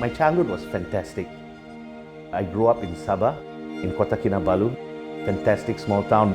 My childhood was fantastic. I grew up in Sabah, in Kota Kinabalu, fantastic small town.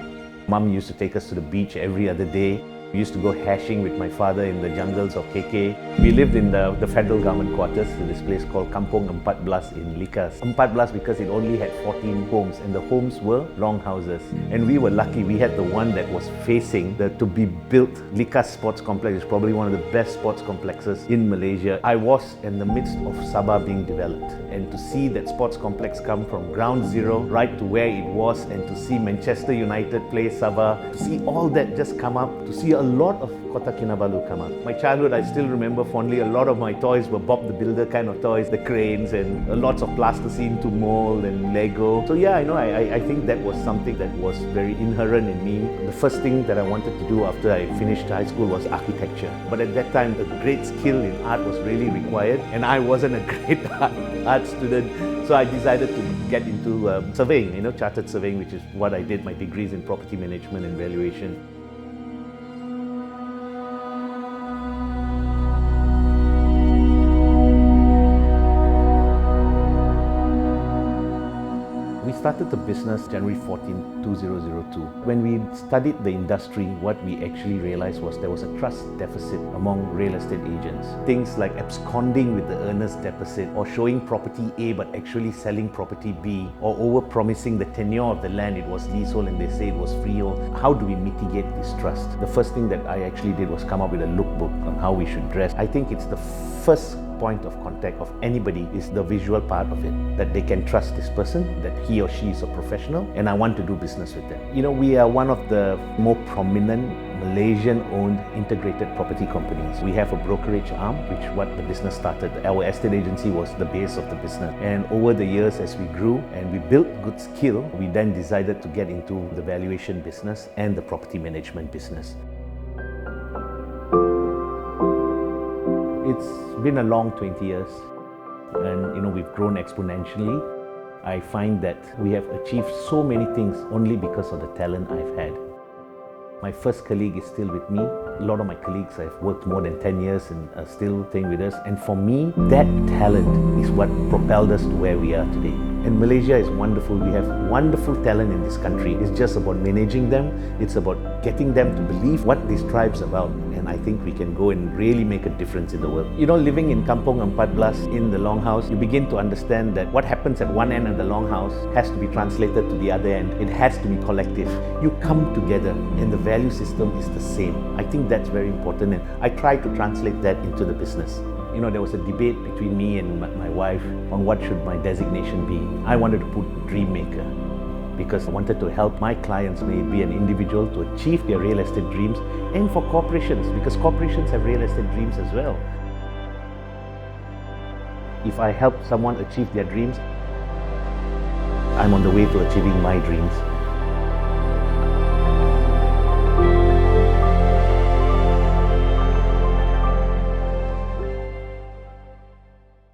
Mum used to take us to the beach every other day. We used to go hashing with my father in the jungles of KK. We lived in the federal government quarters in this place called Kampung 14 in Likas. 14 because it only had 14 homes and the homes were longhouses. And we were lucky, we had the one that was facing the to-be-built Likas Sports Complex. It's probably one of the best sports complexes in Malaysia. I was in the midst of Sabah being developed. And to see that sports complex come from ground zero right to where it was, and to see Manchester United play Sabah, to see all that just come up, to see a lot of Kota Kinabalu come up. My childhood, I still remember fondly, a lot of my toys were Bob the Builder kind of toys, the cranes and lots of plasticine to mold and Lego. So yeah, I think that was something that was very inherent in me. The first thing that I wanted to do after I finished high school was architecture. But at that time, a great skill in art was really required, and I wasn't a great art student. So I decided to get into surveying, chartered surveying, which is what I did. My degrees in property management and valuation. We started the business January 14, 2002. When we studied the industry, what we actually realized was there was a trust deficit among real estate agents. Things like absconding with the earnest deposit, or showing property A but actually selling property B, or over-promising the tenure of the land, it was leasehold and they say it was freehold. How do we mitigate this trust? The first thing that I actually did was come up with a lookbook on how we should dress. I think it's the first point of contact of anybody is the visual part of it, that they can trust this person, that he or she is a professional, and I want to do business with them. We are one of the more prominent Malaysian-owned integrated property companies. We have a brokerage arm, which what the business started. Our estate agency was the base of the business. And over the years, as we grew and we built good skill, we then decided to get into the valuation business and the property management business. It's been a long 20 years, and we've grown exponentially. I find that we have achieved so many things only because of the talent I've had. My first colleague is still with me. A lot of my colleagues I've worked more than 10 years and are still staying with us. And for me, that talent is what propelled us to where we are today. And Malaysia is wonderful. We have wonderful talent in this country. It's just about managing them. It's about getting them to believe what this tribe's about. And I think we can go and really make a difference in the world. Living in Kampung 14 in the longhouse, you begin to understand that what happens at one end of the longhouse has to be translated to the other end. It has to be collective. You come together and the value system is the same. I think that's very important, and I try to translate that into the business. There was a debate between me and my wife on what should my designation be. I wanted to put dream maker because I wanted to help my clients, may it be an individual, to achieve their real estate dreams, and for corporations, because corporations have real estate dreams as well. If I help someone achieve their dreams, I'm on the way to achieving my dreams.